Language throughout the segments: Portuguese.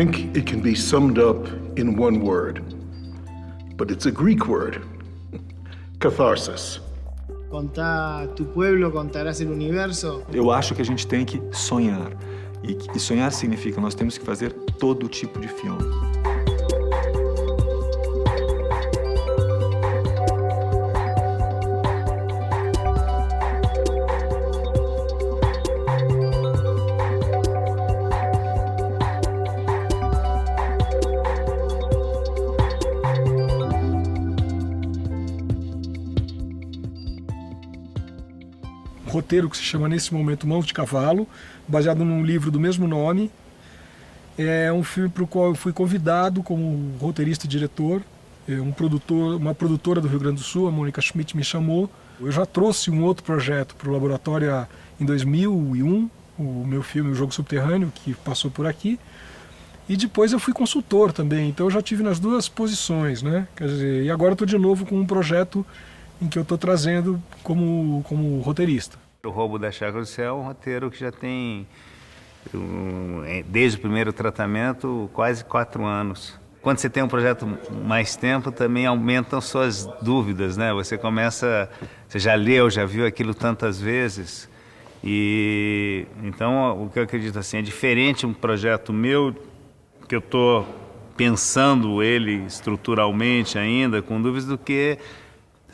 think it can be summed up in one word, but it's a Greek word, catharsis. Contar tu pueblo, contarás el universo. Eu acho que a gente tem que sonhar. E sonhar significa nós temos que fazer todo tipo de filme. Roteiro que se chama nesse momento Mãos de Cavalo, baseado num livro do mesmo nome. É um filme para o qual eu fui convidado como roteirista e diretor. Uma produtora do Rio Grande do Sul, a Mônica Schmidt, me chamou. Eu já trouxe um outro projeto para o laboratório em 2001, o meu filme O Jogo Subterrâneo, que passou por aqui. E depois eu fui consultor também, então eu já tive nas duas posições, né? Quer dizer, e agora eu estou de novo com um projeto em que eu estou trazendo como roteirista. O Roubo da Chácara do Céu é um roteiro que já tem, desde o primeiro tratamento, quase 4 anos. Quando você tem um projeto mais tempo, também aumentam suas dúvidas, né? Você já leu, já viu aquilo tantas vezes. E então, o que eu acredito assim, é diferente um projeto meu, que eu estou pensando ele estruturalmente ainda, com dúvidas, do que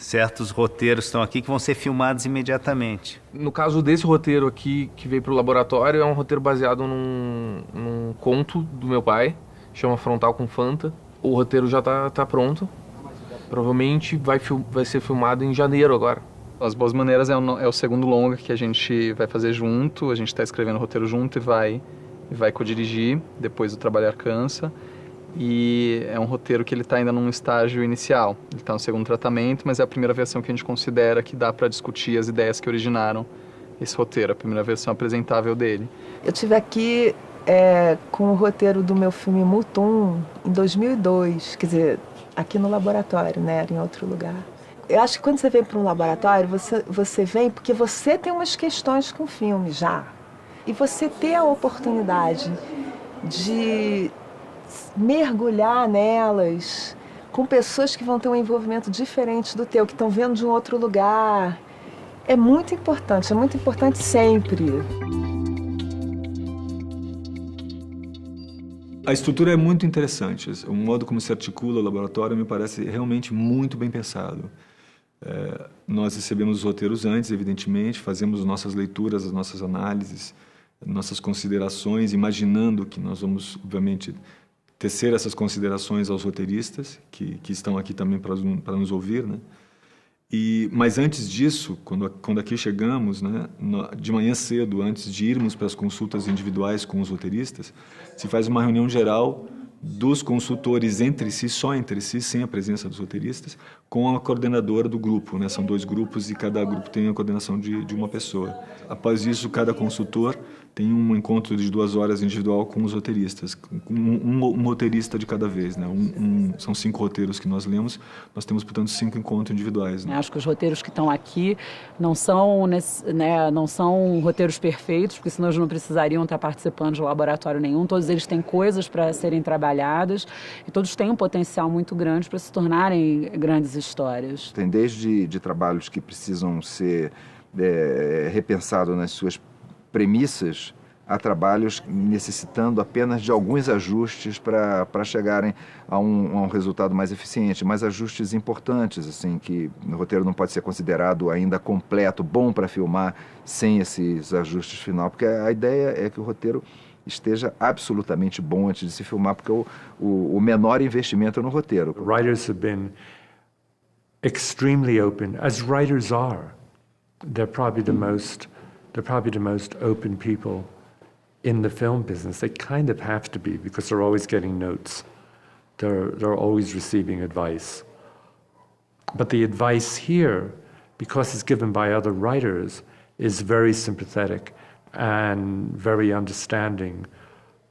certos roteiros estão aqui que vão ser filmados imediatamente. No caso desse roteiro aqui, que veio para o laboratório, é um roteiro baseado num conto do meu pai, chama Frontal com Fanta. O roteiro já tá pronto. Provavelmente vai ser filmado em janeiro agora. As Boas Maneiras é o segundo longa que a gente vai fazer junto. A gente está escrevendo o roteiro junto e vai co-dirigir, depois o Trabalhar Cansa. E é um roteiro que ele está ainda num estágio inicial. Ele está no segundo tratamento, mas é a primeira versão que a gente considera que dá para discutir as ideias que originaram esse roteiro, a primeira versão apresentável dele. Eu tive aqui com o roteiro do meu filme Mutum, em 2002, quer dizer, aqui no laboratório, né, era em outro lugar. Eu acho que quando você vem para um laboratório, você vem porque você tem umas questões com o filme já. E você ter a oportunidade de mergulhar nelas com pessoas que vão ter um envolvimento diferente do teu, que estão vendo de um outro lugar. É muito importante sempre. A estrutura é muito interessante. O modo como se articula o laboratório me parece realmente muito bem pensado. Nós recebemos os roteiros antes, evidentemente, fazemos nossas leituras, as nossas análises, nossas considerações, imaginando que nós vamos, obviamente, tecer essas considerações aos roteiristas, que estão aqui também para nos ouvir, né? Mas antes disso, quando aqui chegamos, né, de manhã cedo, antes de irmos para as consultas individuais com os roteiristas, se faz uma reunião geral dos consultores entre si, só entre si, sem a presença dos roteiristas, com a coordenadora do grupo, né? São 2 grupos e cada grupo tem a coordenação de uma pessoa. Após isso, cada consultor tem um encontro de 2 horas individual com os roteiristas, um roteirista de cada vez, né? São 5 roteiros que nós lemos, nós temos, portanto, 5 encontros individuais, né? Acho que os roteiros que estão aqui não são roteiros perfeitos, porque senão eles não precisariam estar participando de laboratório nenhum. Todos eles têm coisas para serem trabalhadas e todos têm um potencial muito grande para se tornarem grandes histórias. Tem desde trabalhos que precisam ser repensados nas suas premissas, há trabalhos necessitando apenas de alguns ajustes para chegarem a um resultado mais eficiente, mas ajustes importantes, assim, que o roteiro não pode ser considerado ainda completo, bom para filmar, sem esses ajustes final, porque a ideia é que o roteiro esteja absolutamente bom antes de se filmar, porque o menor investimento é no roteiro. Writers have been extremely open, as writers are. They're probably the most open people in the film business. They kind of have to be, because they're always getting notes. They're always receiving advice. But the advice here, because it's given by other writers, is very sympathetic and very understanding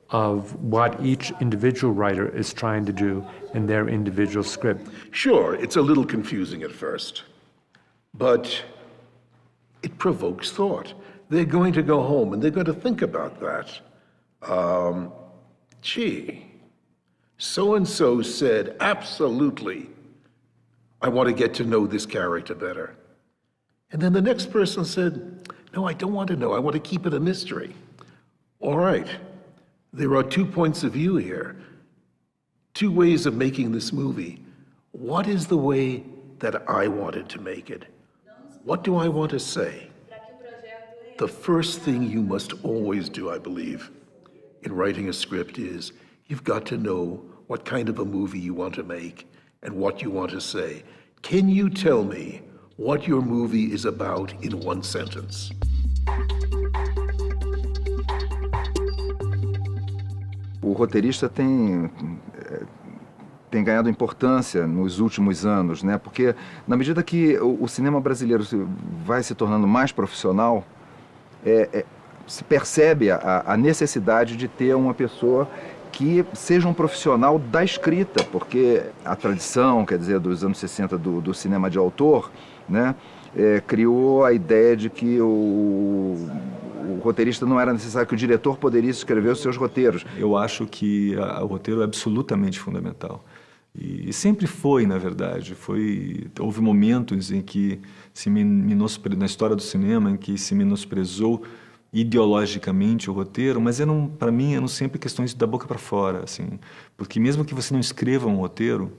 of what each individual writer is trying to do in their individual script. Sure, it's a little confusing at first, but it provokes thought. They're going to go home and they're going to think about that. Gee, So-and-so said, absolutely, I want to get to know this character better. And then the next person said, no, I don't want to know. I want to keep it a mystery. All right. There are 2 points of view here, 2 ways of making this movie. What is the way that I wanted to make it? What do I want to say? The first thing you must always do, I believe, in writing a script is you've got to know what kind of a movie you want to make and what you want to say. Can you tell me what your movie is about in 1 sentence? O roteirista tem ganhado importância nos últimos anos, né? Porque na medida que o cinema brasileiro vai se tornando mais profissional, se percebe a necessidade de ter uma pessoa que seja um profissional da escrita, porque a tradição, quer dizer, dos anos 60 do cinema de autor, né, criou a ideia de que o roteirista não era necessário, que o diretor poderia escrever os seus roteiros. Eu acho que o roteiro é absolutamente fundamental. E sempre foi, na verdade. Houve momentos em que na história do cinema, em que se menosprezou ideologicamente o roteiro, mas para mim eram sempre questões da boca para fora, assim, porque mesmo que você não escreva um roteiro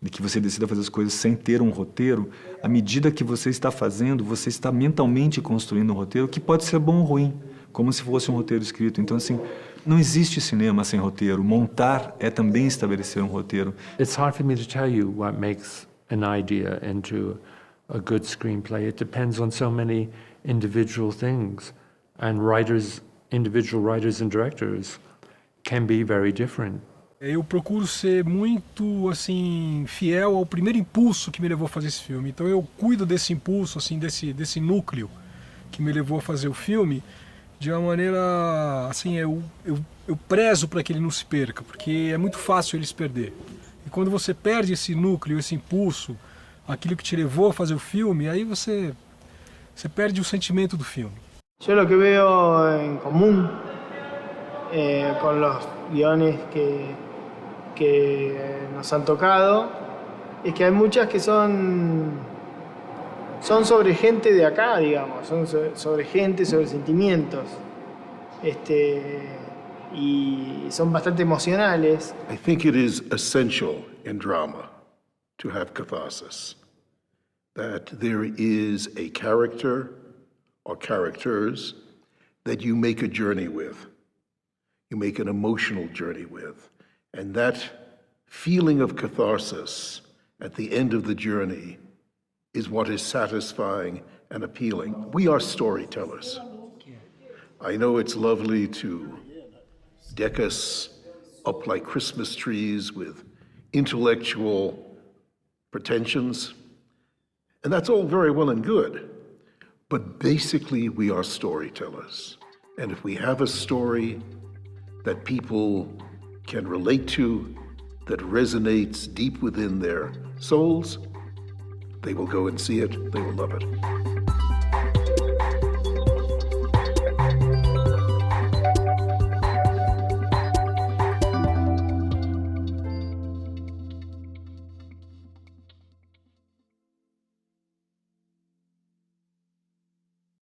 e que você decida fazer as coisas sem ter um roteiro, à medida que você está fazendo, você está mentalmente construindo um roteiro que pode ser bom ou ruim, como se fosse um roteiro escrito. Então, assim, não existe cinema sem roteiro. Montar é também estabelecer um roteiro. It's hard for me to tell you what makes an idea into a good screenplay. It depends on so many individual things. And individual writers and directors can be very different. Eu procuro ser muito, assim, fiel ao primeiro impulso que me levou a fazer esse filme. Então eu cuido desse impulso, assim, desse núcleo que me levou a fazer o filme de uma maneira, assim, eu prezo para que ele não se perca, porque é muito fácil ele se perder. E quando você perde esse núcleo, esse impulso, aquilo que te levou a fazer o filme, aí você perde o sentimento do filme. Yo lo que veo en común con los guiones que nos han tocado es que hay muchas que son sobre gente de acá, digamos, son sobre gente, sobre sentimientos, y son bastante emocionales. I think it is essential in drama to have catharsis, that there is a character or characters that you make a journey with. You make an emotional journey with. And that feeling of catharsis at the end of the journey is what is satisfying and appealing. We are storytellers. I know it's lovely to deck us up like Christmas trees with intellectual pretensions, and that's all very well and good. But basically, we are storytellers. And if we have a story that people can relate to, that resonates deep within their souls, they will go and see it, they will love it.